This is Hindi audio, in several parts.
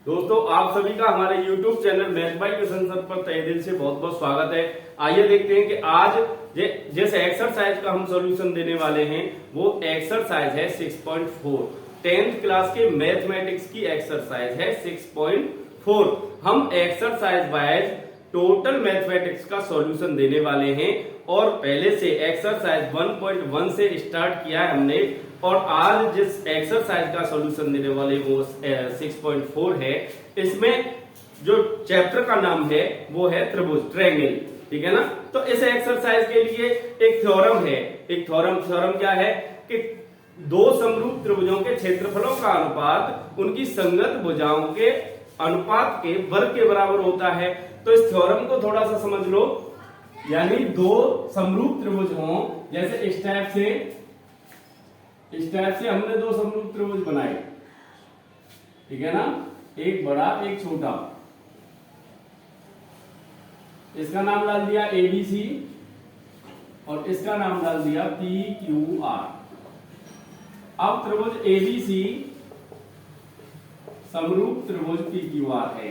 दोस्तों आप सभी का हमारे YouTube channel math by question sir पर तहे दिल से बहुत बहुत स्वागत है। आइए देखते हैं कि आज जैसे एक्सरसाइज का हम सॉल्यूशन देने वाले हैं वो एक्सरसाइज है 6.4। 10th क्लास के मैथमेटिक्स की एक्सरसाइज है 6.4। हम एक्सरसाइज वाइज टोटल मैथमेटिक्स का सॉल्यूशन देने वाले हैं और पहले से एक्सरसाइज 1.1 से स्टार्ट किया है हमने और आज जिस एक्सरसाइज का सॉल्यूशन देने वाले वो 6.4 है। इसमें जो चैप्टर का नाम है वो है त्रिभुज, ट्रायंगल, ठीक है ना। तो इस एक्सरसाइज के लिए एक थ्योरम है। एक थ्योरम क्या है कि दो समरूप त्रिभुजों के क्षेत्रफलों का अनुपात उनकी संगत भुजाओं के अनुपात के वर्ग के बराबर होता है। तो इस थ्योरम को थोड़ा सा समझ लो, यानी दो समरूप त्रिभुज हों, जैसे इस टाइप से हमने दो समरूप त्रिभुज बनाए, ठीक है ना, एक बड़ा एक छोटा। इसका नाम डाल दिया ABC और इसका नाम डाल दिया PQR। अब त्रिभुज ABC समरूप त्रिभुज PQR है,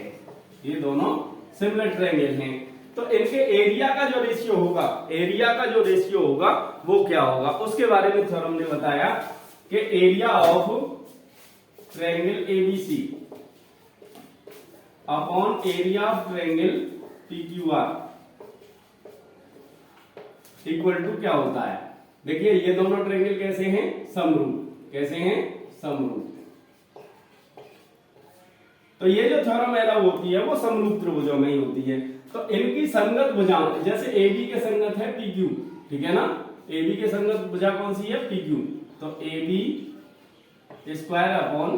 ये दोनों सिमिलर ट्रायंगल हैं। तो इनके एरिया का जो रेशियो होगा वो क्या होगा, उसके बारे में थ्योरम ने बताया कि area of triangle ABC upon area of triangle PQR equal to क्या होता है। देखिए ये दोनों ट्रायंगल कैसे हैं, समरूप। तो ये जो थ्योरम एलाउ होती है वो समरूप त्रिभुजों में ही होती है। तो इनकी संगत भुजाएं, जैसे AB के संगत है PQ, ठीक है ना, AB के संगत भुजा कौन सी है, PQ। तो AB square upon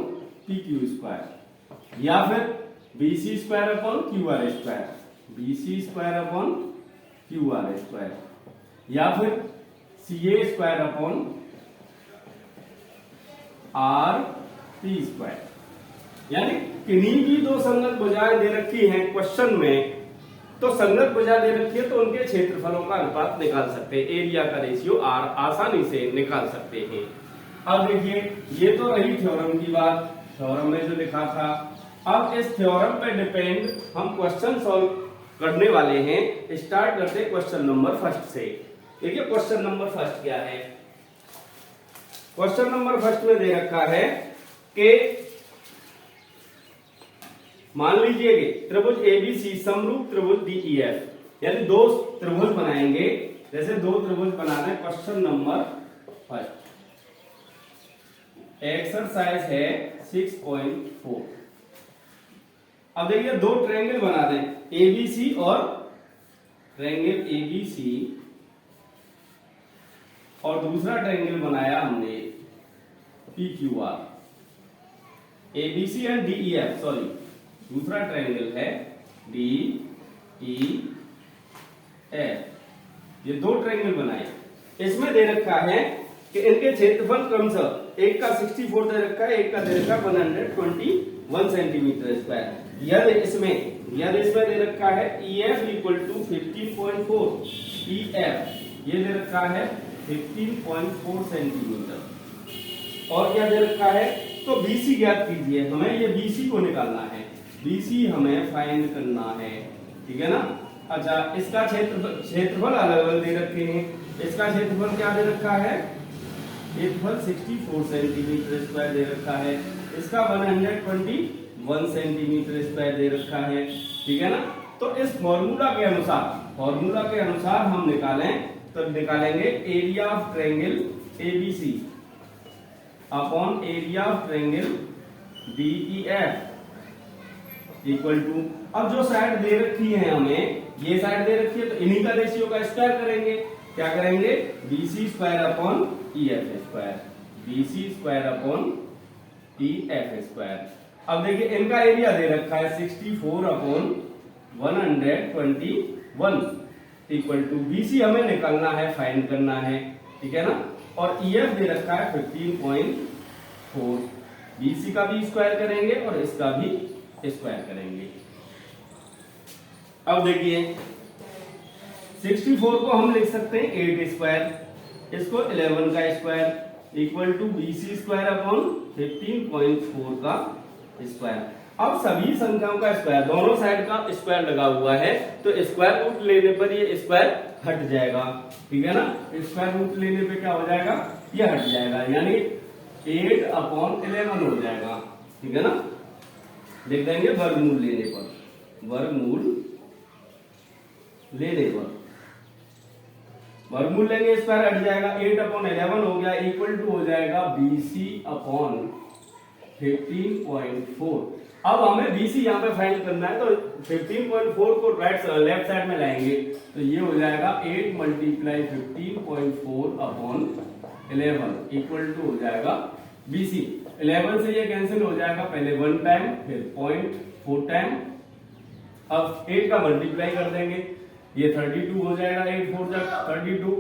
PQ square, या फिर BC square upon QR square, BC square upon QR square, या फिर CA square upon RP square. यानी किन्हीं भी दो संगत भुजाएं दे रखी हैं क्वेश्चन में, तो संगत भुजा दे रखी है तो उनके क्षेत्रफलों का अनुपात निकाल सकते हैं, एरिया का रेशियो आसानी से निकाल सकते हैं। अब देखिए ये तो रही थ्योरम की बात, थ्योरम में जो लिखा था। अब इस थ्योरम पे डिपेंड हम क्वेश्चन सॉल्व करने वाले हैं। स्टार्ट करते हैं क्वेश्चन नंबर फर्स्ट से। देखिए क्वेश्चन नंबर फर्स्ट क्या है। क्वेश्चन नंबर फर्स्ट में दे रखा है कि मान लीजिए कि त्रिभुज ABC समरूप त्रिभुज DEF, यानी दो त्रिभुज बनाएंगे, जैसे दो त्रिभुज बनाना है। क्वेश्चन नंबर फर्स्ट एक्सरसाइज है 6.4। अब देखिए दो ट्रायंगल बना दें, ABC और ट्रायंगल ABC, और दूसरा ट्रायंगल बनाया हमने PQR। ABC and DEF, sorry दूसरा ट्रायंगल है DEF। ये दो ट्रायंगल बनाए। इसमें दे रखा है कि इनके क्षेत्रफल क्रमशः, एक का 64 दे रखा है, एक का दे रखा है 121 सेंटीमीटर स्क्वायर। यदि इसमें दे रखा है EF इक्वल टू 15.4, EF ये दे रखा है 15.4 सेंटीमीटर, और क्या दे रखा है, तो BC ज्ञात कीजिए। हमें ये BC को निकालना है, BC हमें फाइंड करना है, ठीक है ना। अच्छा, इसका क्षेत्रफल अलग अलग दे रखे हैं। इसका क्षेत्रफल क्या दे रखा है, क्षेत्रफल 64 सेंटीमीटर स्क्वायर दे रखा है। इसका 121 सेंटीमीटर स्क्वायर दे रखा है, ठीक है ना। तो इस फॉर्मूला के अनुसार हम निकालेंगे area of triangle ABC upon area of triangle DEF equal to, अब जो साइड दे रखी है हमें, ये साइड दे रखी है तो इन्हीं का रेशियो का स्क्वायर करेंगे। क्या करेंगे, BC square upon EF square, BC square upon EF square. अब देखिए इनका एरिया दे रखा है 64 अपॉन 121 इक्वल टू, BC हमें निकालना है, फाइंड करना है, ठीक है ना, और EF दे रखा है 15.4। BC का भी स्क्वायर करेंगे और इसका भी स्क्वायर करेंगे। अब देखिए 64 को हम लिख सकते हैं 8 स्क्वायर, इसको 11 का square equal to BC square upon 15.4 का स्क्वायर। अब सभी संख्याओं का स्क्वायर, दोनों साइड का स्क्वायर लगा हुआ है, तो स्क्वायर रूट लेने पर ये स्क्वायर हट जाएगा, ठीक है ना। स्क्वायर रूट लेने पे क्या हो जाएगा, ये हट जाएगा, यानी 8/11 हो जाएगा, ठीक है ना। लिख देंगे वर्गमूल लेने पर, वर्गमूल लेने पर वर्गमूल लेंगे, स्क्वायर हट जाएगा, 8/11 हो गया, इक्वल टू हो जाएगा BC/15.4। अब हमें BC यहाँ पे फाइंड करना है, तो 15.4 को लेफ्ट साइड में लाएंगे, तो ये हो जाएगा 8 × 15.4/11 इक्वल टू हो जाएगा BC। 11 से ये कैंसिल हो जाएगा, पहले 1 टाइम फिर 0.4 टाइम, अब 8 का मल्टीप्लाई कर देंगे, ये 32 हो जाएगा, 8 4 जा 32,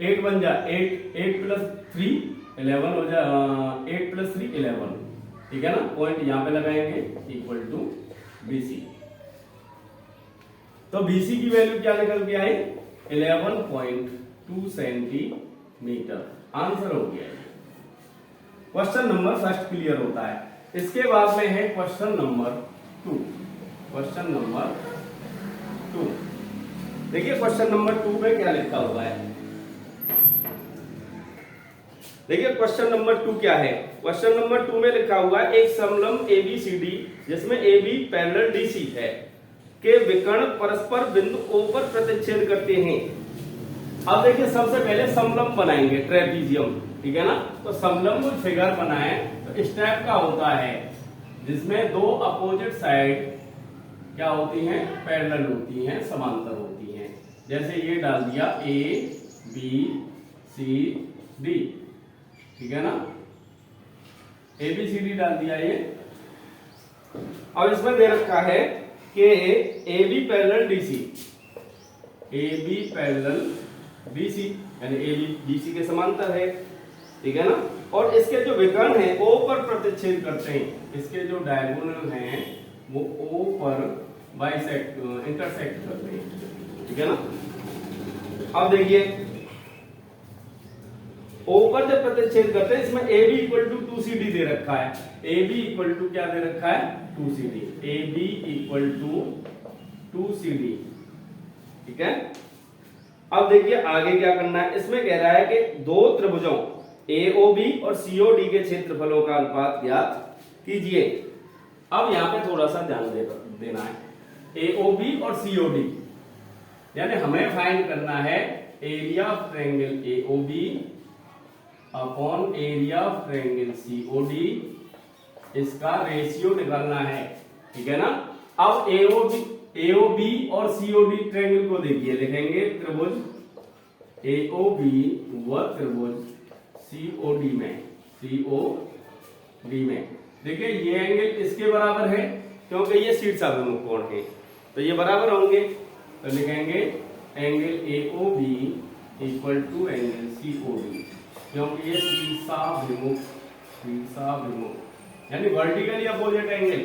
8 बन जा 8, 8 + 3 11 हो जाए, 8 + 3 11, ठीक है ना। पॉइंट यहां पे लगाएंगे, इक्वल टू BC। तो BC की वैल्यू क्या निकल के आई, 11.2 सेंटीमीटर। आंसर हो गया। क्वेश्चन नंबर 1 क्लियर होता है। इसके बाद में है क्वेश्चन नंबर 2। क्वेश्चन नंबर 2 देखिए, क्वेश्चन नंबर 2 में क्या लिखा हुआ है। देखिए क्वेश्चन नंबर 2 क्या है। क्वेश्चन नंबर 2 में लिखा हुआ है, एक समलंब ABCD जिसमें AB पैरेलल DC है के विकर्ण परस्पर बिंदु O पर प्रतिच्छेद करते हैं। अब देखिए, सबसे पहले समलंब बनाएंगे, ट्रेपीजियम, ठीक है ना। तो समलंब फिगर बनाए तो इस टाइप का होता है, जिसमें दो अपोजिट साइड क्या होती हैं, पैरेलल होती हैं, समांतर होती हैं। जैसे ये डाल दिया ABCD, ठीक है ना, ABCD डाल दिया ये। अब इसमें दे रखा है कि AB parallel DC, AB parallel BC, यानी AB BC के समांतर है, ठीक है ना। और इसके जो विकर्ण हैं O पर प्रतिच्छेद करते हैं, इसके जो डायगोनल हैं वो O पर इंटरसेक्ट करते हैं, ठीक है ना। अब देखिए, O पर जब प्रतिच्छेद करते हैं, इसमें AB = 2CD दे रखा है। AB = क्या दे रखा है, 2CD। AB = 2CD, ठीक है। अब देखिए आगे क्या करना है। इसमें कह रहा है कि दो त्रिभुजों AOB और COD के क्षेत्रफलों का अनुपात ज्ञात कीजिए। अब यहाँ पे थोड़ा सा ध्यान देना है, AOB और COD, यानी हमें फाइंड करना है area of triangle AOB upon area of triangle COD, इसका रेशियो निकालना है, ठीक है ना। अब AOB और COD ट्रायंगल को देखिए, लिखेंगे त्रिभुज AOB व त्रिभुज COD में देखिए, ये एंगल इसके बराबर है क्योंकि ये शीर्षाभिमुख कोण है, तो ये बराबर होंगे। तो लिखेंगे एंगल AOB = एंगल COD, क्योंकि ये शीर्षाभिमुख यानी वर्टिकली अपोजिट एंगल,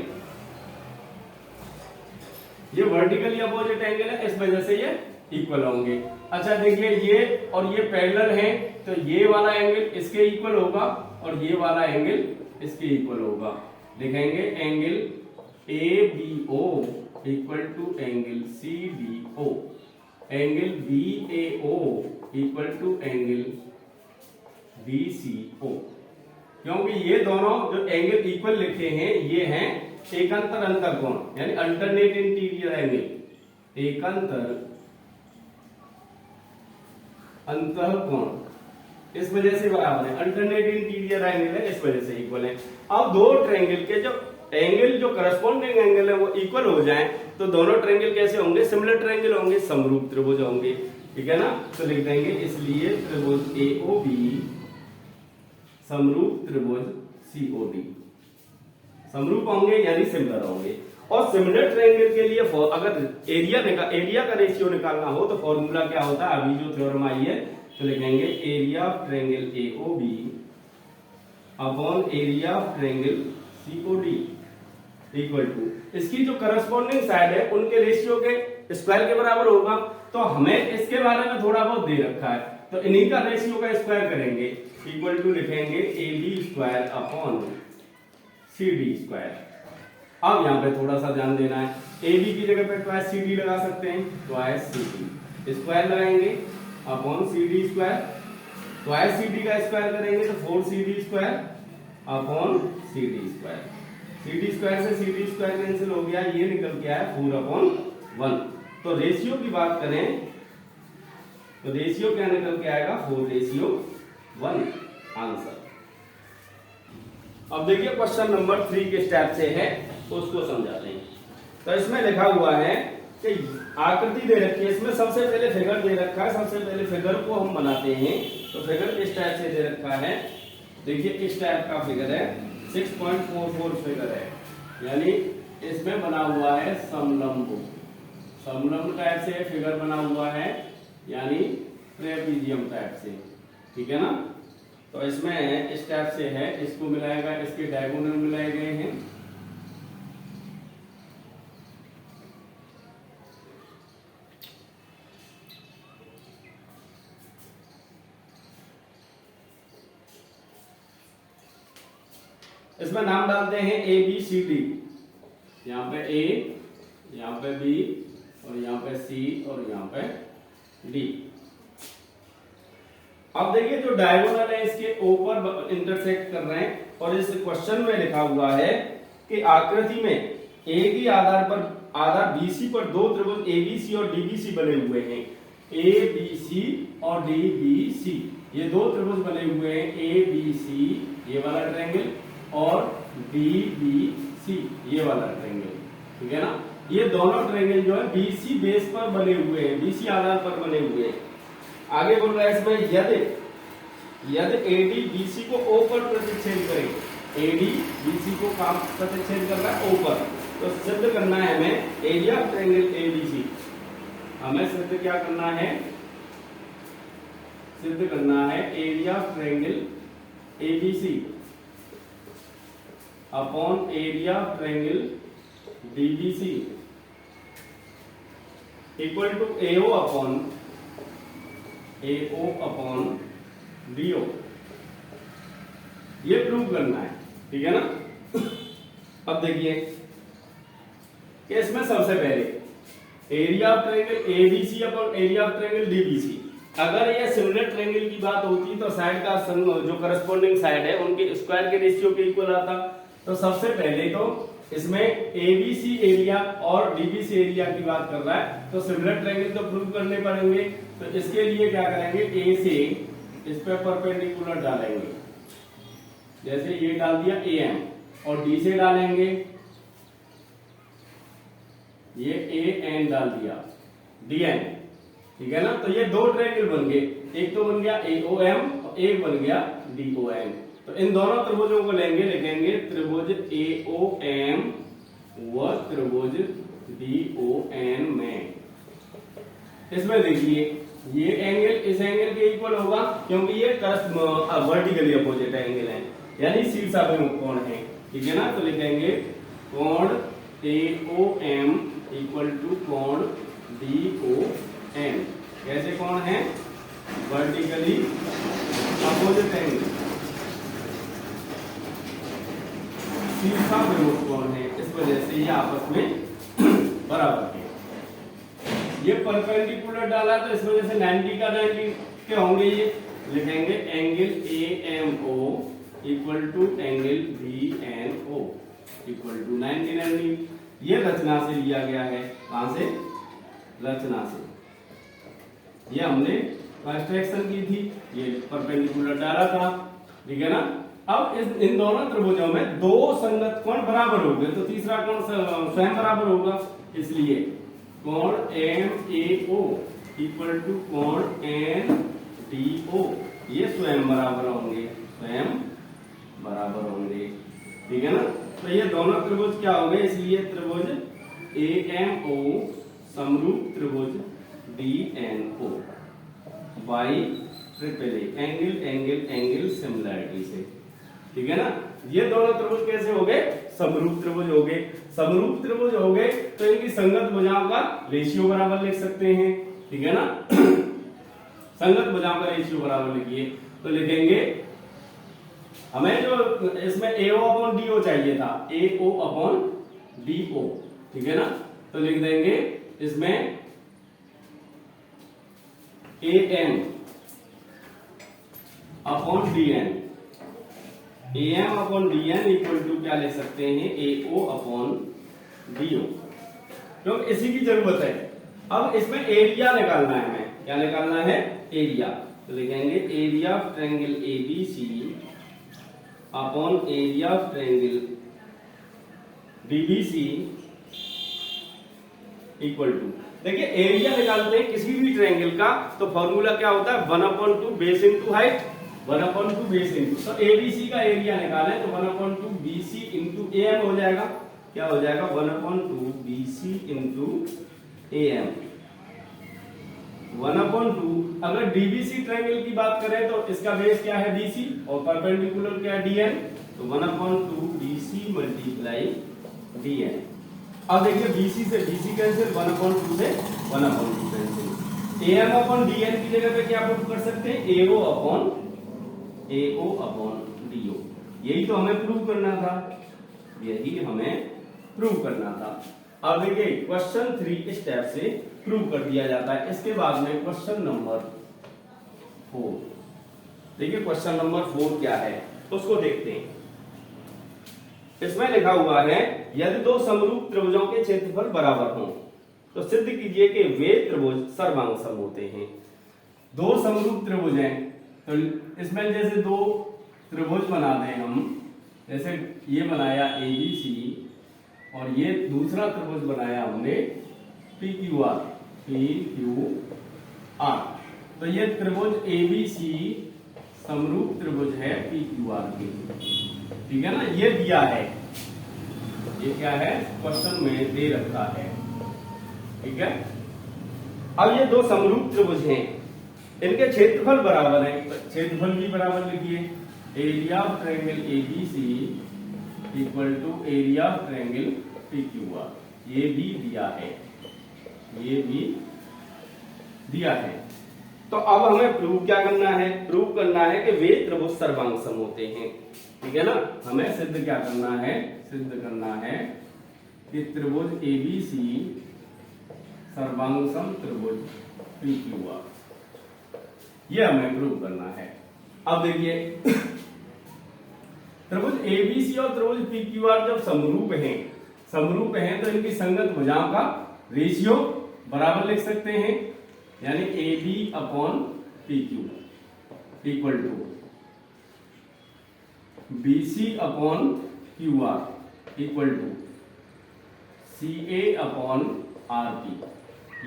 ये वर्टिकली अपोजिट एंगल है, इस वजह से ये इक्वल होंगे। अच्छा देखिए, ये और ये पैरेलल है, तो ये वाला एंगल इसके इक्वल होगा और ये वाला एंगल इसके इक्वल होगा। लिखेंगे angle ABO = angle CBO, angle BAO = angle BCO, क्योंकि ये दोनों जो एंगल इक्वल लिखे हैं ये हैं एकांतर अंतर कोण, यानी अल्टरनेट इंटीरियर एंगल, एकांतर अंतर कोण, इस वजह से बराबर है। अल्टरनेट इंटीरियर एंगल है, इस वजह से इक्वल है। अब दो ट्रायंगल के जो एंगल जो करस्पॉन्डिंग एंगल है वो इक्वल हो जाएं, तो दोनों ट्रायंगल कैसे होंगे, सिमिलर ट्रायंगल होंगे, समरूप त्रिभुज होंगे, ठीक है ना। तो लिख देंगे इसलिए त्रिभुज AOB समरूप त्रिभुज COD, समरूप होंगे यानी सिमिलर होंगे। और सिमिलर ट्रायंगल के लिए अगर एरिया का रेशियो निकालना हो तो फॉर्मूला क्या होता है, अभी जो थ्योरम आई है, तो लिखेंगे area of triangle AOB upon area of triangle COD equal to इसकी जो करस्पॉन्डिंग साइड है उनके रेशियो के स्क्वायर के बराबर होगा। तो हमें इसके बारे में थोड़ा बहुत दे रखा है, तो इन्हीं का रेशियो का स्क्वायर करेंगे, इक्वल टू लिखेंगे AB² अपॉन CD², अब यहाँ पे थोड़ा सा ध्यान देना है, ए बी की जगह पे ट्वाइस सी डी लगा सकते हैं, ट्वाइस सी डी स्क्वायर लगाएंगे upon C D square, twice C D का स्क्वायर करेंगे तो 4 C D square upon C D square, C D square से सी डी स्क्वायर कैंसिल हो गया, ये निकल के आया 4 अपॉन 1। तो रेशियो की बात करें तो रेशियो क्या निकल के आएगा, 4:1 आंसर। अब देखिए क्वेश्चन नंबर 3 के स्टेप से है, उसको समझाते हैं। तो इसमें लिखा हुआ है कि आकृति दे रखी है, इसमें सबसे पहले फिगर दे रखा है, सबसे पहले फिगर को हम बनाते हैं। तो फिगर किस टाइप से दे रखा है, देखिए इस टाइप का फिगर है, 6.44 फिगर है, यानी इसमें बना हुआ है समलंब, समलंब टाइप से फिगर बना हुआ है, यानी ट्रेपीजियम टाइप से, ठीक है ना। तो इसमें इस टाइप से है, इसको मिलाएगा, इसके डायगोनल मिलाए गए हैं। इसमें नाम डालते हैं ए बी सी डी, यहाँ पे ए, यहाँ पे बी और यहाँ पे सी और यहाँ पे डी। अब देखिए जो डायगोनल है इसके ऊपर इंटरसेक्ट कर रहे हैं, और इस क्वेश्चन में लिखा हुआ है कि आकृति में ए की आधार बीसी पर दो त्रिभुज एबीसी और डीबीसी बने हुए हैं, ए बी सी और डी बी सी, ये दो त्रिभुज बने हुए हैं, ए बी सी ये वाला ट्रायंगल और डी बी सी ये वाला ट्रायंगल, ठीक है ना। ये दोनों ट्रायंगल जो है बीसी बेस पर बने हुए हैं, बीसी आधार पर बने हुए हैं। आगे बोल रहा है इसमें यदि एडी बीसी को ओ पर प्रतिच्छेद करे, एडी बीसी को काम प्रतिच्छेद कर रहा है ओ पर, तो सिद्ध करना है हमें एरिया ऑफ ट्रायंगल एबीसी, हमें सिद्ध क्या करना है, सिद्ध करना है area of triangle ABC upon area of triangle DBC equal to AO upon DO, ये प्रूव करना है, ठीक है ना। अब देखिए कि इसमें सबसे पहले area of triangle ABC upon area of triangle DBC, अगर ये सिमिलर ट्रायंगल की बात होती तो साइड का जो करस्पॉन्डिंग साइड है उनके स्क्वायर के रेशियो के इक्वल आता। तो सबसे पहले तो इसमें एबीसी एरिया और डीबीसी एरिया की बात कर रहा है, तो सिमिलर ट्रायंगल तो प्रूव करने पड़ेंगे। तो इसके लिए क्या करेंगे, ए से इस पे परपेंडिकुलर डालेंगे, जैसे ये डाल दिया ए एम, और डी से डालेंगे ये ए एन डाल दिया डी एन, ठीक है ना। तो ये दो ट्रायंगल बन गए, एक तो बन गया ए ओ एम और एक बन गया डी ओ एम। तो इन दोनों त्रिभुजों को लेंगे, लिखेंगे त्रिभुज ए ओ एम व त्रिभुज डी ओ एन में। इसमें देखिए ये एंगल इस एंगल के इक्वल होगा, क्योंकि ये वर्टिकली अपोजिट एंगल है, यानी शीर्षाभिमुख कोण है, ठीक है ना। तो लिखेंगे कोण ए ओ एम इक्वल टू कोण डी ओ एन। कैसे कोण है, वर्टिकली अपोजिट एंगल, शीर्षाभिमुख कोण है, इस वजह से ये आपस में बराबर है। ये परपेंडिकुलर डाला तो इस वजह से 90 का 90 के होंगे, ये लिखेंगे angle A M O equal to angle B N O equal to 90। ये रचना से लिया गया है, कहां से, रचना से, ये हमने कंस्ट्रक्शन की थी, ये परपेंडिकुलर डाला था, ठीक है ना। अब इन दोनों त्रिभुजों में दो संगत कोण बराबर हो गए, तो तीसरा कोण स्वयं बराबर होगा, इसलिए कोण M A O equal to कोण एन डी ओ, ये स्वयं बराबर होंगे, स्वयं बराबर होंगे, ठीक है ना। तो ये दोनों त्रिभुज क्या हो गए, इसलिए त्रिभुज ए एम ओ समरूप त्रिभुज D N O by triple A, angle angle angle similarity से, ठीक है ना। ये दोनों त्रिभुज कैसे हो गए, समरूप त्रिभुज हो गए। समरूप त्रिभुज हो गए तो इनकी संगत भुजाओं का रेशियो बराबर लिख सकते हैं, ठीक है ना। संगत भुजाओं का रेशियो बराबर लिखिए, तो लिखेंगे हमें जो इसमें ए ओ अपॉन डी ओ चाहिए था, ए ओ अपॉन DO, ठीक है ना। तो लिख देंगे इसमें AM upon DN, AM upon DN equal to क्या लिख सकते हैं, AO अपॉन DO, क्योंकि इसी की जरूरत है। अब इसमें एरिया निकालना है हमें, क्या निकालना है, एरिया। तो लिखेंगे area of triangle ABC upon area of triangle DBC equal to, देखिए एरिया निकालते हैं किसी भी ट्रायंगल का तो फॉर्मूला क्या होता है, 1/2 base into height, 1/2 base into, तो ABC का एरिया निकालें तो 1/2 BC इंटू AM हो जाएगा। क्या हो जाएगा, 1/2 BC इंटू AM, 1/2। अगर DBC ट्रायंगल की बात करें तो इसका बेस क्या है, BC, और परपेंडिकुलर क्या है, DN, तो 1/2 BC मल्टीप्लाई DN। अब देखिए BC से BC कैंसिल, 1/2 से 1/2 कैंसिल, AM अपॉन DN की जगह पे क्या पुट कर सकते हैं, AO अपॉन DO। यही तो हमें प्रूव करना था, यही हमें प्रूव करना था। अब देखिए क्वेश्चन 3 इस स्टेप से प्रूव कर दिया जाता है। इसके बाद में क्वेश्चन नंबर 4, देखिए क्वेश्चन नंबर 4 क्या है उसको देखते हैं। इसमें लिखा हुआ है, यदि दो समरूप त्रिभुजों के क्षेत्रफल बराबर हों तो सिद्ध कीजिए कि वे त्रिभुज सर्वांगसम होते हैं। दो समरूप त्रिभुज हैं, तो इसमें जैसे दो त्रिभुज बना दें हम, जैसे ये बनाया ABC और ये दूसरा त्रिभुज बनाया हमने PQR, तो ये त्रिभुज ABC समरूप त्रिभुज है PQR के, ठीक है ना, ये दिया है, ये क्या है, क्वेश्चन में दे रखा है, ठीक है। अब ये दो समरूप त्रिभुज हैं, इनके क्षेत्रफल बराबर है, तो क्षेत्रफल भी बराबर लिखिए, area of triangle ABC equal to area of triangle PQR, ये भी दिया है, ये भी दिया है। तो अब हमें प्रूव क्या करना है, प्रूव करना है कि वे त्रिभुज सर्वांगसम होते हैं, ठीक है ना। हमें सिद्ध क्या करना है, सिद्ध करना है कि त्रिभुज ABC सर्वांगसम त्रिभुज PQR, ये हमें प्रूव करना है। अब देखिए त्रिभुज ABC और त्रिभुज PQR जब समरूप हैं तो इनकी संगत भुजाओं का रेशियो बराबर लिख सकते हैं, यानी AB upon PQ equal to BC upon QR equal to CA upon RP,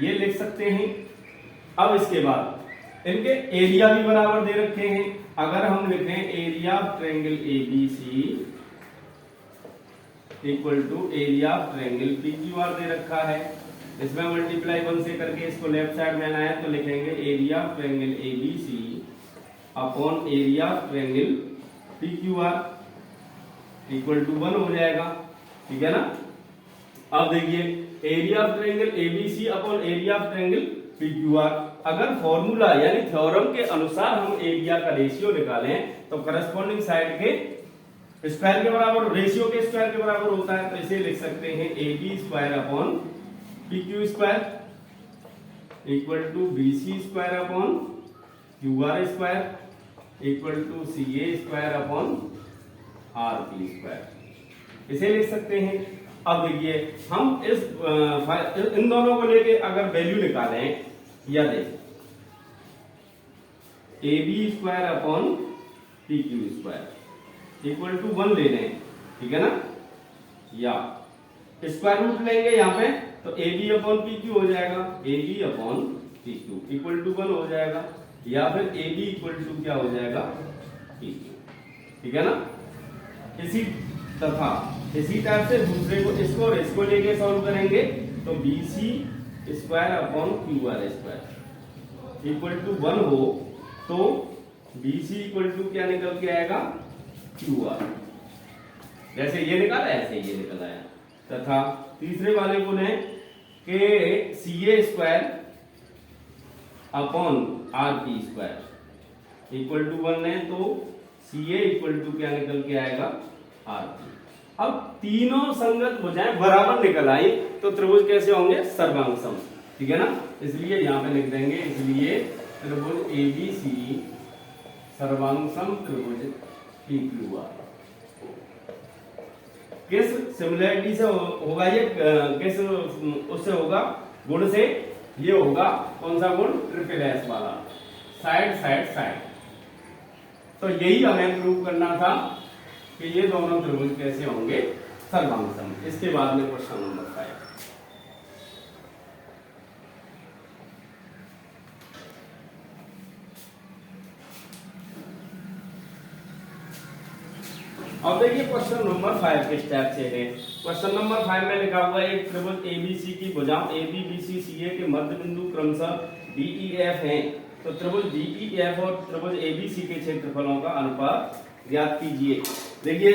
ये लिख सकते हैं। अब इसके बाद इनके एरिया भी बराबर दे रखे हैं, अगर हम लिखें area of triangle ABC equal to area of triangle PQR दे रखा है, इसमें मल्टीप्लाई 1 से करके इसको लेफ्ट साइड में लाया तो लिखेंगे area of triangle ABC upon area of triangle PQR equal to 1 हो जाएगा, ठीक है ना। अब देखिए area of triangle ABC upon area of triangle PQR, अगर फॉर्मूला यानी थ्योरम के अनुसार हम एरिया का रेशियो निकालें तो करस्पॉन्डिंग साइड के स्क्वायर के बराबर, रेशियो के स्क्वायर के बराबर होता है, तो इसे लिख सकते हैं AB square upon PQ square equal to BC square upon QR square equal to CA square upon RP square, इसे लिख सकते हैं। अब देखिए हम इन दोनों को लेके अगर वैल्यू निकालें, या देख AB square upon PQ square equal to 1 ले लें, ठीक है ना, या स्क्वायर रूट लेंगे यहाँ पे तो AB अपॉन PQ हो जाएगा, AB upon PQ equal to 1 हो जाएगा, या फिर AB इक्वल टू क्या हो जाएगा, PQ, ठीक है ना। इसी टाइप से दूसरे को इसको लेके सॉल्व करेंगे तो BC square upon QR square equal to 1 हो तो BC इक्वल टू क्या निकल के आएगा, QR, जैसे ये निकाला ऐसे ये निकल आया। तथा तीसरे वाले को लें कि CA square upon RP square equal to 1 है तो CA इक्वल टू क्या निकल के आएगा, RP, अब तीनों संगत भुजाएं बराबर निकल आई तो त्रिभुज कैसे होंगे? सर्वांग सम। ठीक है ना, इसलिए यहां पे लिख देंगे, इसलिए त्रिभुज एबीसी सर्वांग सम त्रिभुज PQR। किस सिमिलरिटी से होगा ये? किस उससे होगा? गुण से। ये होगा कौन सा गुण? ट्रिपल एस वाला, साइड साइड साइड। तो यही हमें प्रूव करना था कि ये दोनों त्रिभुज कैसे होंगे? सर्वांग सम। इसके बाद में क्वेश्चन नंबर 5। अब देखिए क्वेश्चन नंबर 5 किस टाइप से है। क्वेश्चन नंबर 5 में लिखा हुआ है एक त्रिभुज एबीसी की भुजाओं AB BC CA के मध्य बिंदु क्रमशः DEF हैं। तो त्रिभुज DEF और त्रिभुज ABC के क्षेत्रफलों का अनुपात ज्ञात कीजिए। देखिए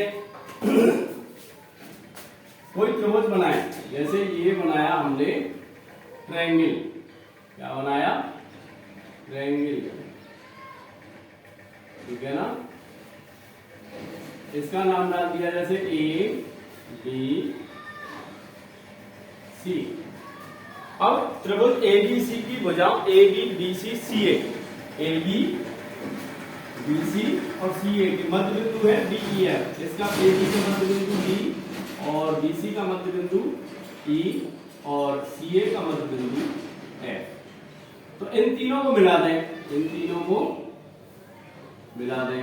कोई त्रिभुज बनाए, जैसे ये बनाया हमने ट्रायंगल। क्या बनाया? ट्रायंगल। ठीक है ना, इसका नाम डाल दिया जैसे ABC। अब त्रिभुज ABC की भुजाओं AB BC CA, AB BC और CA के मध्य बिंदु है DEF। इसका AB का मध्य बिंदु D और BC का मध्य बिंदु E और CA का मध्य बिंदु F। तो इन तीनों को मिला दें, इन तीनों को मिला दें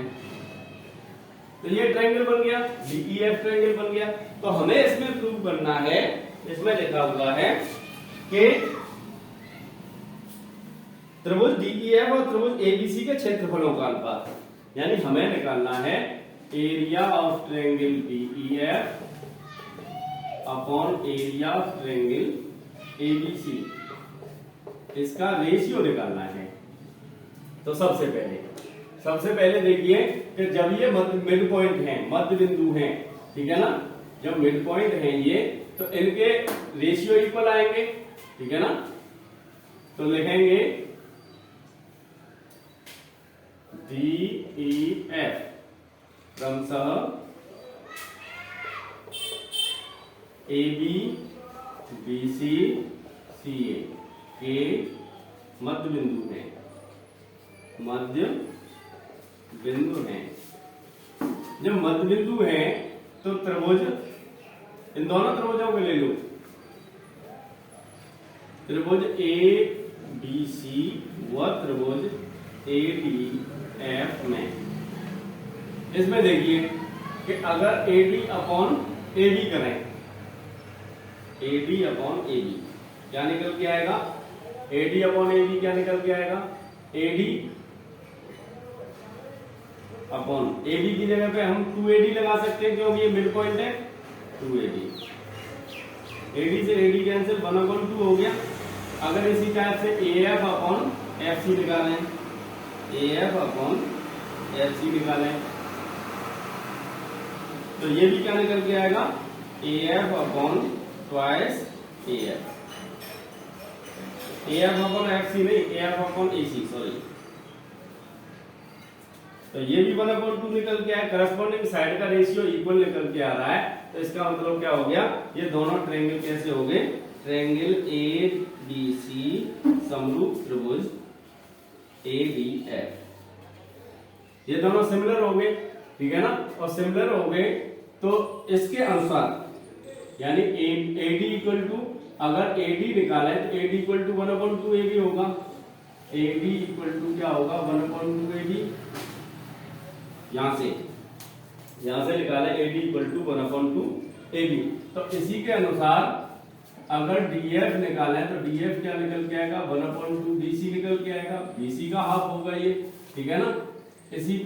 तो ये ट्रायंगल बन गया, DEF ट्रायंगल बन गया। तो हमें इसमें प्रूव करना है, इसमें लिखा हुआ है कि त्रिभुज DEF और त्रिभुज ABC के क्षेत्रफलों का अनुपात, यानी हमें निकालना है area of triangle DEF upon area of triangle ABC, इसका रेशियो निकालना है। तो सबसे पहले देखिए कि जब ये मिड पॉइंट है, मध्य बिंदु है, ठीक है ना, जब मिड पॉइंट है ये, तो इनके रेशियो इक्वल आएंगे। ठीक है ना, तो लिखेंगे DEF क्रमशः AB BC CA के मध्य बिंदु है, जब मध्य बिंदु है तो त्रिभुज, इन दोनों त्रिभुजों को ले लो, त्रिभुज ABC व त्रिभुज ADF में। इसमें देखिए कि अगर AD अपॉन AB करें, AD अपॉन AB क्या निकल के आएगा? AD अपॉन AB क्या निकल के आएगा? AD अपॉन AB की जगह पे हम 2AD लगा सकते हैं क्योंकि ये मिड पॉइंट है। 2AD, AD से AD कैंसिल, 1/2 हो गया। अगर इसी टाइप से AF अपॉन FC निकालें, AF अपॉन FC निकालें तो ये भी क्या निकल के आएगा? AF upon twice AF, AF upon FC नहीं, AF अपॉन AC, सॉरी। तो ये भी 1/2 निकल के आया, करस्पॉन्डिंग साइड का रेशियो इक्वल निकल के आ रहा है। तो इसका मतलब क्या हो गया? ये दोनों ट्रायंगल कैसे हो गए? ट्रायंगल ABC समरूप त्रिभुज ADF, ये दोनों सिमिलर हो गए। ठीक है ना, और सिमिलर हो गए तो इसके अनुसार यानी AD इक्वल टू, अगर AD निकाले तो AD इक्वल टू 1/2 AB होगा। AD इक्वल टू क्या होगा? 1/2 AB। यहां से निकाले AD इक्वल टू 1/2 AB। तो इसी के अनुसार अगर DF निकाले तो DF क्या निकल के आएगा? 1/2 BC निकल के आएगा, BC का हाफ होगा ये। ठीक है ना, इसी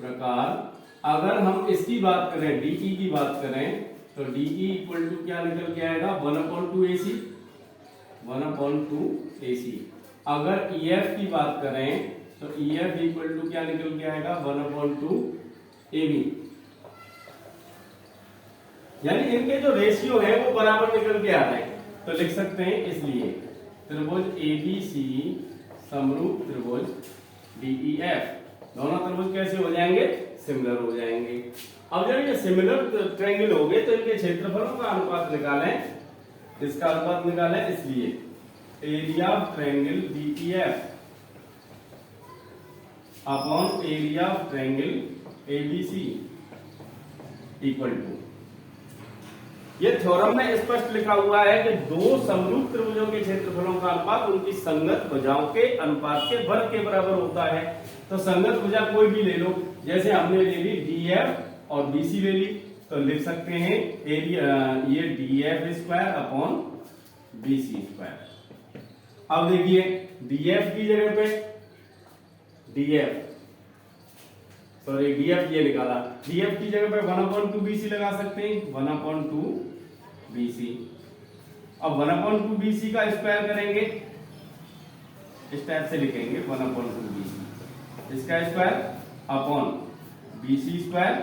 प्रकार अगर हम इसकी बात करें, DE की बात करें, तो DE इक्वल टू क्या निकल के आएगा? 1/2 AC, 1/2 AC। अगर EF की बात करें तो EF इक्वल टू क्या निकल के आएगा? 1/2 AB। यानी इनके जो रेशियो है वो बराबर निकल के आ रहे हैं। तो लिख सकते हैं, इसलिए त्रिभुज ABC समरूप त्रिभुज DEF, दोनों त्रिभुज कैसे हो जाएंगे? सिमिलर हो जाएंगे। अब जब ये सिमिलर ट्रायंगल हो गए तो इनके क्षेत्रफलों का अनुपात निकालें, इसका अनुपात निकालें, इसलिए area of triangle DEF upon area of triangle ABC equal to, ये थ्योरम में स्पष्ट लिखा हुआ है कि दो समरूप त्रिभुजों के क्षेत्रफलों का अनुपात उनकी संगत भुजाओं के अनुपात के वर्ग के बराबर होता है। तो संगत भुजा कोई भी ले लो, जैसे हमने ले ली DF और BC ले ली, तो लिख सकते हैं एरिया ये DF square upon BC square. अब देखिए DF की जगह पे DF ये निकाला, DF की जगह पे 1/2 BC लगा सकते हैं, 1/2 BC। अब 1/2 BC का स्क्वायर करेंगे, इस टाइप से लिखेंगे 1/2 BC, इसका स्क्वायर अपॉन BC स्क्वायर।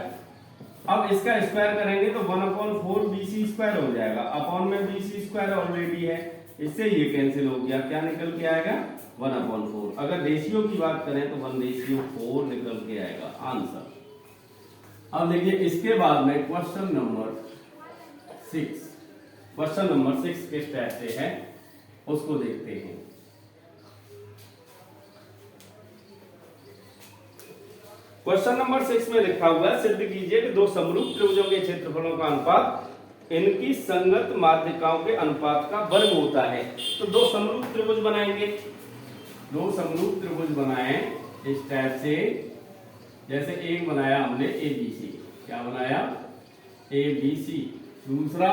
अब इसका स्क्वायर करेंगे तो 1/4 BC स्क्वायर हो जाएगा, अपॉन में BC स्क्वायर ऑलरेडी है, इससे ये कैंसिल हो गया, क्या निकल के आएगा 1/4। अगर रेशियो की बात करें तो 1:4 निकल के आएगा आंसर। अब देखिए इसके बाद में क्वेश्चन नंबर 6 किस टाइप से है उसको देखते हैं। क्वेश्चन नंबर 6 में लिखा हुआ है, सिद्ध कीजिए कि दो समरूप त्रिभुजों के क्षेत्रफलों का अनुपात इनकी संगत माध्यिकाओं के अनुपात का वर्ग होता है। तो दो समरूप त्रिभुज बनाएंगे, दो समरूप त्रिभुज बनाए इस टाइप से, जैसे एक बनाया हमने ABC, क्या बनाया ABC, दूसरा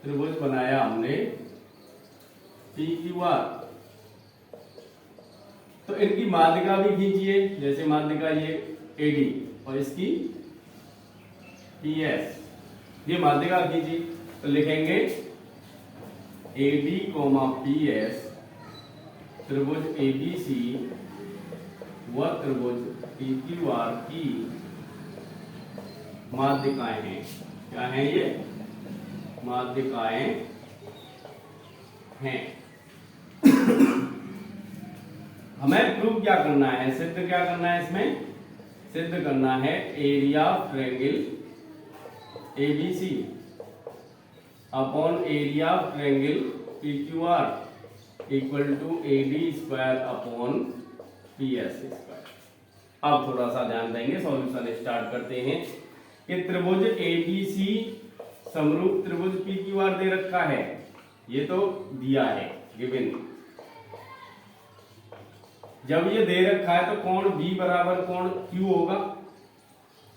त्रिभुज बनाया हमने PQR। तो इनकी माध्यिका भी खींचिए, जैसे माध्यिका ये AD और इसकी PS, ये माध्यिका खींची, तो लिखेंगे AD, PS त्रिभुज ABC व त्रिभुज PQR की माध्यिकाएं हैं। क्या है ये माध्यिकाएं हैं। हमें प्रूव क्या करना है, सिद्ध क्या करना है, इसमें सिद्ध करना है area of triangle ABC upon area of triangle PQR equal to AD square upon PS square. अब थोड़ा सा ध्यान देंगे, सॉल्यूशन स्टार्ट करते हैं कि त्रिभुज ABC समरूप त्रिभुज PQR दे रखा है, ये तो दिया है गिवन। जब ये दे रखा है तो कोण B बराबर कोण Q होगा,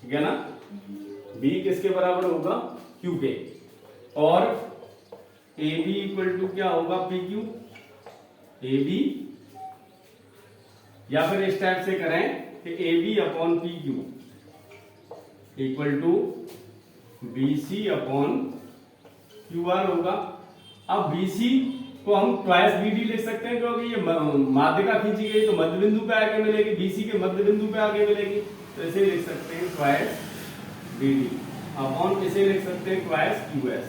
ठीक है ना, B किसके बराबर होगा Q के, और AB इक्वल टू क्या होगा PQ, AB, या फिर इस टाइप से करें कि AB upon PQ equal to BC upon QR होगा। अब BC को हम ट्वाइस BD लिख सकते हैं, क्योंकि ये माध्यिका खींची गई तो मध्य बिंदु पे आगे मिलेगी, BC के मध्य बिंदु पे आगे मिलेगी, तो इसे लिख सकते हैं ट्वाइस BD अपॉन इसे लिख सकते हैं ट्वाइस QS।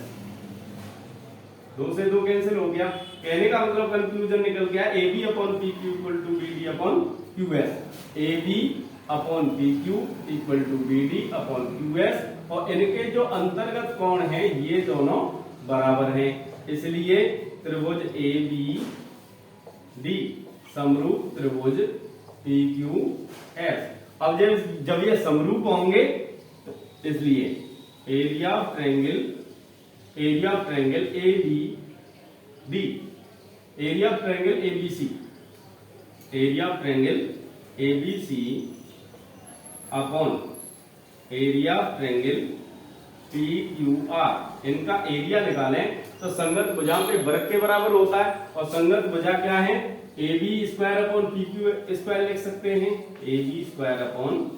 2 से 2 कैंसिल हो गया, कहने का मतलब कंक्लूजन निकल गया AB upon PQ equal to BD upon QS, AB upon PQ equal to BD upon QS, और इनके जो अंतर्गत कोण हैं ये दोनों बराबर हैं, इसलिए त्रिभुज ABD समरूप त्रिभुज PQS। अब जब ये समरूप होंगे इसलिए area of triangle ABD, area of triangle ABC, area of triangle ABC upon area of triangle PQR, इनका एरिया निकालें तो संगत भुजाओं के वर्ग के बराबर होता है, और संगत भुजा क्या है AB square upon PQ square लिख सकते हैं, AB square upon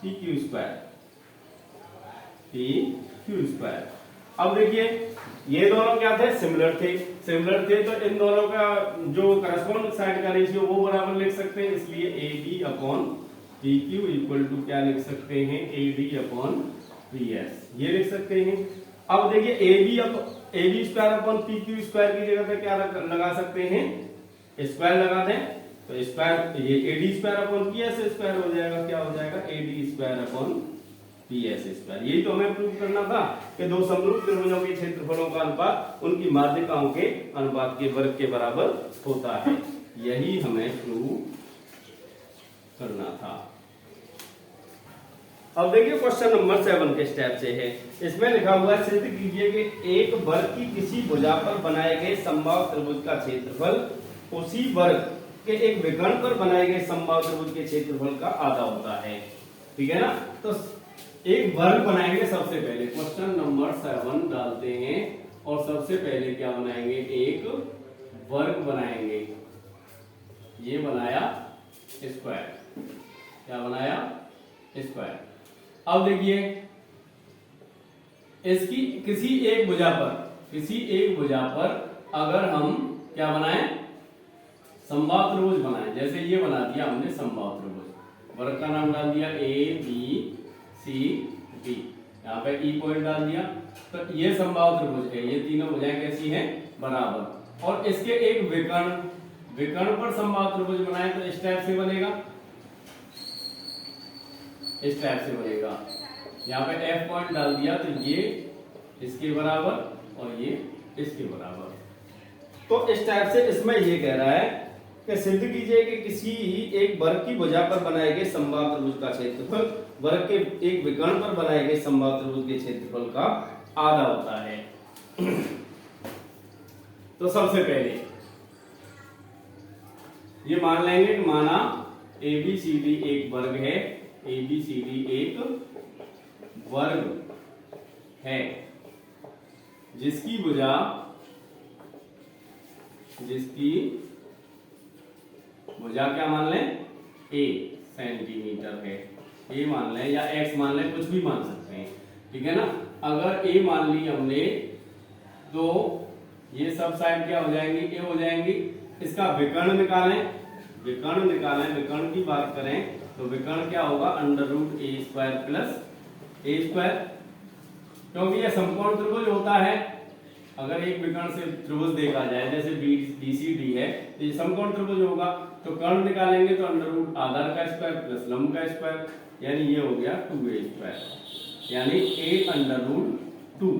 PQ square, PQ square. अब देखिए ये दोनों क्या थे, सिमिलर थे, तो इन दोनों का जो करस्पॉन्डिंग साइड का रेशियो वो बराबर लिख सकते हैं, इसलिए AB upon PQ equal to क्या लिख सकते हैं, AD अपॉन PS, ये लिख सकते हैं। अब देखिए AB square upon PQ square की जगह पे क्या लगा सकते हैं, स्क्वायर लगा दें, तो स्क्वायर ये AD square upon PS square हो जाएगा, क्या हो जाएगा AD square upon PS square. यही तो हमें प्रूव करना था कि दो समरूप त्रिभुजों के क्षेत्रफलों का अनुपात उनकी माध्यिकाओं के अनुपात के वर्ग के बराबर होता है, यही हमें प्रूव करना था। अब देखिए क्वेश्चन नंबर 7 के स्टेप से है। इसमें लिखा हुआ है सिद्ध कीजिए कि एक वर्ग की किसी भुजा पर बनाए गए समबाहु त्रिभुज का क्षेत्रफल उसी वर्ग के एक विकर्ण पर बनाए गए समबाहु त्रिभुज के क्षेत्रफल का आधा होता है। ठीक है ना। तो एक वर्ग बनाएंगे, सबसे पहले क्वेश्चन नंबर 7 डालते हैं और सबसे पहले क्या बनाएंगे, एक वर्ग बनाएंगे। ये बनाया स्क्वायर, क्या बनाया स्क्वायर। अब देखिए इसकी किसी एक भुजा पर अगर हम क्या बनाएं, समबाहु त्रिभुज बनाएं। जैसे ये बना दिया हमने समबाहु त्रिभुज, वर्ग का नाम डाल दिया ABCD, यहाँ पे E पॉइंट डाल दिया। तो ये समबाहु त्रिभुज है, ये तीनों भुजाएं कैसी हैं, बराबर। और इसके एक विकर्ण पर समबाहु त्रिभुज बनाए तो इस टाइप से बनेगा, इस टाइप से बनेगा। यहाँ पे F पॉइंट डाल दिया तो ये इसके बराबर और ये इसके बराबर। तो इस टाइप से इसमें ये कह रहा है कि सिद्ध कीजिए कि किसी एक वर्ग की भुजा पर बनाए गए समबाहु त्रिभुज का क्षेत्रफल वर्ग के एक विकर्ण पर बनाए गए समबाहु त्रिभुज के क्षेत्रफल का आधा होता है। तो सबसे पहले ये मान लेंगे कि माना ABCD एक वर्ग है, ABCD एक वर्ग है जिसकी भुजा क्या मान लें, A सेंटीमीटर है, A मान लें या X मान लें, कुछ भी मान सकते हैं। ठीक है ना। अगर A मान ली हमने तो ये सब साइड क्या हो जाएंगी, A हो जाएंगी। इसका विकर्ण निकालें, विकर्ण की बात करें तो विकर्ण क्या होगा, √A square plus A square, क्योंकि यह समकोण त्रिभुज होता है। अगर एक विकर्ण से त्रिभुज देखा जाए जैसे BCD है तो ये समकोण त्रिभुज होगा, तो कर्ण निकालेंगे तो √ आधार का स्क्वायर प्लस लंब का स्क्वायर, यानी ये हो गया 2A स्क्वायर, यानी A√2।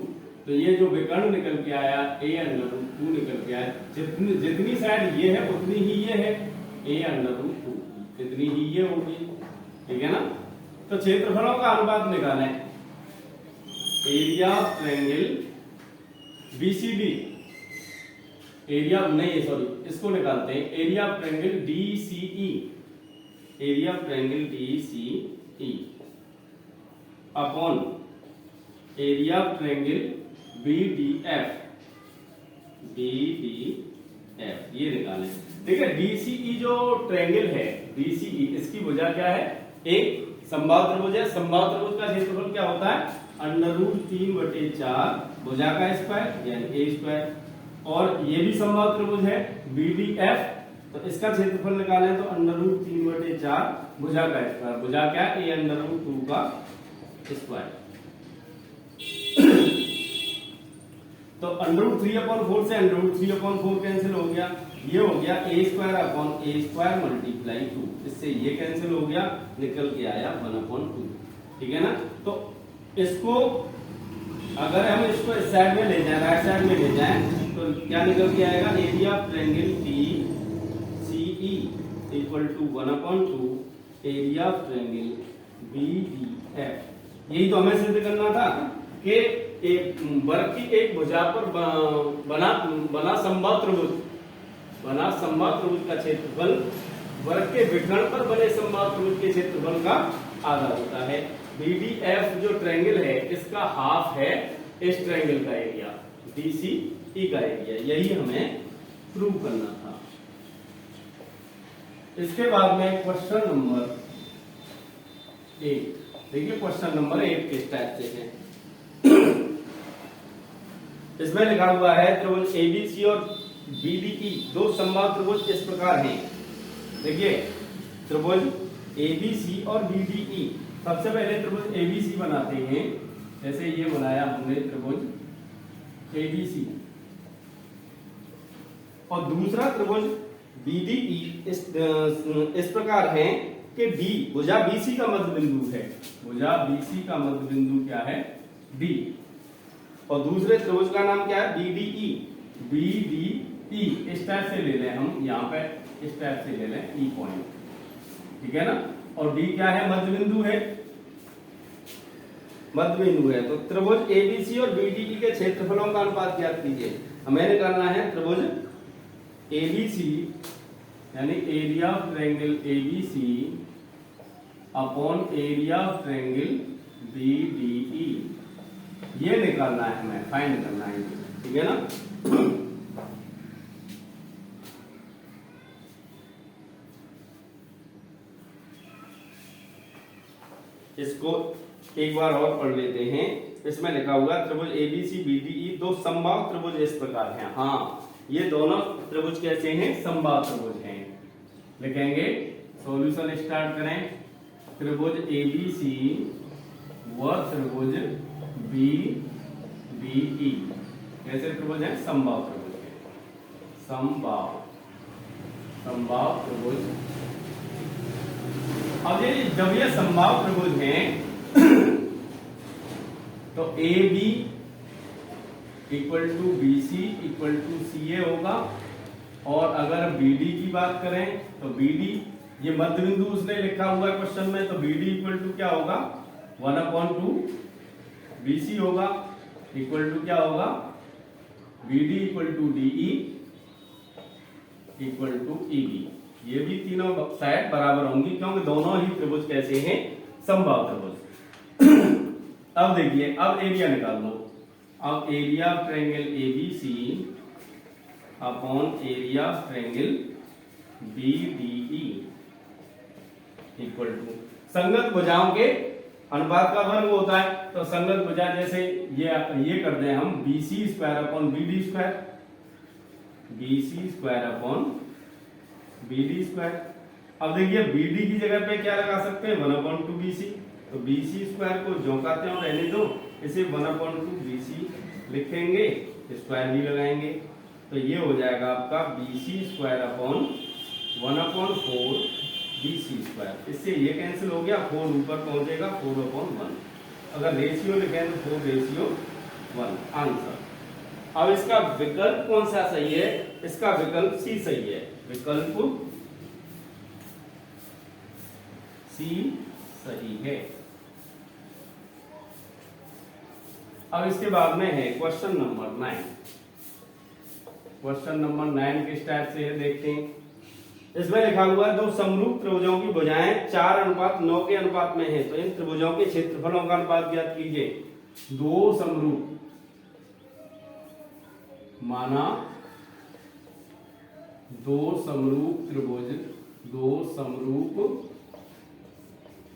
तो ये जो विकर्ण निकल के आया A√2 निकल के आया, जितनी साइड ये है उतनी ही ये है, A√2 कितनी ही ये होगी। ठीक है ना। तो क्षेत्रफलों का अनुपात निकालें। Area of triangle BCD, area नहीं सॉरी इसको निकालते हैं, area of triangle DCE, area of triangle DCE upon area of triangle BDF, ये निकालें। देखिए DCE जो ट्रायंगल है, DCE इसकी भुजा क्या है, एक समबाहु त्रिभुज है। समबाहु त्रिभुज का क्षेत्रफल क्या होता है, √3/4 भुजा का स्क्वायर यानी A स्क्वायर। और ये भी समबाहु त्रिभुज है BDF, तो इसका क्षेत्रफल निकालें तो √3/4 भुजा का स्क्वायर, भुजा क्या है A√2 का स्क्वायर। तो √3/4 से √3/4 कैंसिल हो गया, ये हो गया A square upon A square multiply 2, इससे ये कैंसिल हो गया, निकल के आया 1/2। ठीक है ना। तो इसको अगर हम इसको इस साइड में ले जाएं, राइट साइड में ले जाएं, तो क्या निकल के आएगा, area of triangle DCE equal to 1/2 area of triangle BDF। यही तो हमें सिद्ध करना था कि एक वर्ग की एक भुजा पर बना समबाहु त्रिभुज का क्षेत्रफल वर्ग के विकर्ण पर बने समबाहु त्रिभुज के क्षेत्रफल का आधा होता है। BDF जो ट्रायंगल है इसका हाफ है इस ट्रायंगल का एरिया, DCE का एरिया, यही हमें प्रूव करना था। इसके बाद में क्वेश्चन नंबर 8, देखिए क्वेश्चन नंबर 8 किस टाइप से है। इसमें लिखा हुआ है त्रिभुज ABC और BDE दो समबाहु त्रिभुज इस प्रकार हैं। देखिए त्रिभुज ABC और BDE, सबसे पहले त्रिभुज ABC बनाते हैं। जैसे ये बनाया हमने त्रिभुज ABC, और दूसरा त्रिभुज BDE इस प्रकार है कि D भुजा BC का मध्य बिंदु है, भुजा BC का मध्य बिंदु क्या है, D। और दूसरे त्रिभुज का नाम क्या है, BDE। BDE इस टाइप से ले लें हम, यहाँ पे इस टाइप से ले लें E पॉइंट, ठीक है ना। और D क्या है, मध्य बिंदु है, मध्य बिंदु है। तो त्रिभुज ABC और BDE के क्षेत्रफलों का अनुपात ज्ञात कीजिए। हमें निकालना है त्रिभुज ABC यानी area of triangle ABC upon area of triangle BDE, ये निकालना है हमें, फाइंड करना है, ठीक है ना। इसको एक बार और पढ़ लेते हैं। इसमें लिखा हुआ त्रिभुज ABC BDE दो समबाहु त्रिभुज इस प्रकार हैं। हाँ, ये दोनों त्रिभुज कैसे हैं, समबाहु त्रिभुज हैं। लिखेंगे, सॉल्यूशन स्टार्ट करें। त्रिभुज ABC व त्रिभुज BDE कैसे त्रिभुज हैं, समबाहु त्रिभुज हैं, समबाहु त्रिभुज। अब ये जब ये समबाहु त्रिभुज हैं तो AB equal to BC equal to CA होगा। और अगर BD की बात करें तो BD, ये मध्य बिंदु उसने लिखा हुआ है क्वेश्चन में, तो BD इक्वल टू क्या होगा, 1/2 BC होगा, इक्वल टू क्या होगा, BD equal to DE equal to EB। ये भी तीनों साइड बराबर होंगी क्योंकि दोनों ही त्रिभुज कैसे हैं, समबाहु त्रिभुज। अब देखिए, अब एरिया निकाल लो। अब area of triangle ABC upon area of triangle BDE equal to, संगत भुजाओं के अनुपात का वर्ग होता है। तो संगत भुजा जैसे ये कर दें हम, BC square upon BD square, BC square upon BD square. अब देखिए BD की जगह पे क्या लगा सकते हैं, 1/2 BC। तो BC स्क्वायर को जोकाते हैं, रहने दो, इसे 1/2 BC लिखेंगे, स्क्वायर भी लगाएंगे, तो ये हो जाएगा आपका BC square upon 1/4 BC square. इससे ये कैंसिल हो गया, 4 ऊपर पहुंचेगा, 4/1। अगर रेशियो लिखें तो 4:1 आंसर। अब इसका विकल्प कौन सा सही है, इसका विकल्प C सही है, विकल्प C सही है। अब इसके बाद में है क्वेश्चन नंबर 9। क्वेश्चन नंबर 9 किस टाइप से है देखते हैं। इसमें लिखा हुआ है दो समरूप त्रिभुजों की भुजाएं 4:9 के अनुपात में है, तो इन त्रिभुजों के क्षेत्रफलों का अनुपात ज्ञात कीजिए। दो समरूप, माना दो समरूप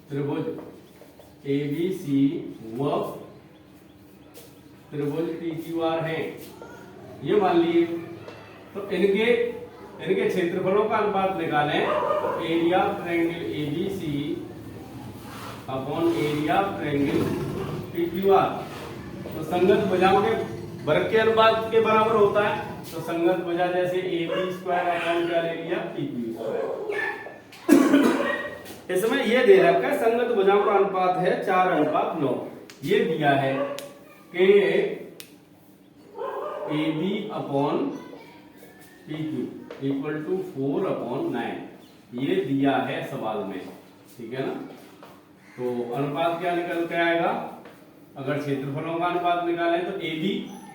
त्रिभुज ABC व त्रिभुज PQR है, ये मान लिए। तो इनके क्षेत्रफलों का अनुपात निकालें। तो area of triangle ABC upon area of triangle PQR, तो संगत भुजाओं के वर्ग के अनुपात के बराबर होता है। तो संगत भुजा जैसे AB स्क्वायर अपॉन क्या ले लिया, PQ स्क्वायर। इसमें ये दे रखा है संगत भुजाओं का अनुपात है 4:9। ये दिया है कि AB upon PQ equal to 4/9, ये दिया है सवाल में, ठीक है ना। तो अनुपात क्या निकल के आएगा, अगर क्षेत्रफलों का अनुपात निकालें तो AB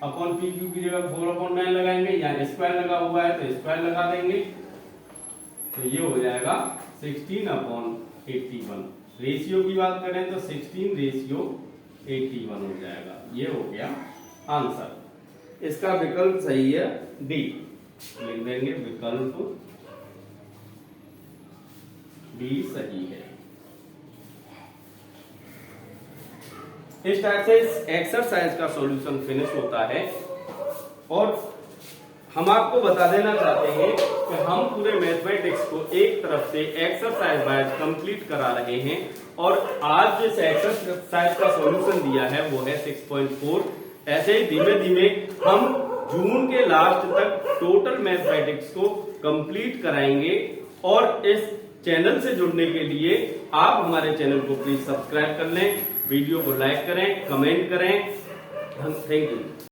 अपॉन PQ की जगह 4/9 लगाएंगे, यहाँ स्क्वायर लगा हुआ है तो स्क्वायर लगा देंगे, तो ये हो जाएगा 16/81। रेशियो की बात करें तो 16:81 हो जाएगा। ये हो गया आंसर। इसका विकल्प सही है डी, लिख देंगे विकल्प डी सही है। इस टाइप से इस एक्सरसाइज का सॉल्यूशन फिनिश होता है। और हम आपको बता देना चाहते हैं कि हम पूरे मैथमेटिक्स को एक तरफ से एक्सरसाइज वाइज कंप्लीट करा रहे हैं, और आज जिस एक्सरसाइज का सॉल्यूशन दिया है वो है 6.4। ऐसे ही धीमे धीमे हम जून के लास्ट तक टोटल मैथमेटिक्स को कंप्लीट कराएंगे। और इस चैनल से जुड़ने के लिए आप हमारे चैनल को प्लीज सब्सक्राइब कर लें, वीडियो को लाइक करें, कमेंट करें। Thank you.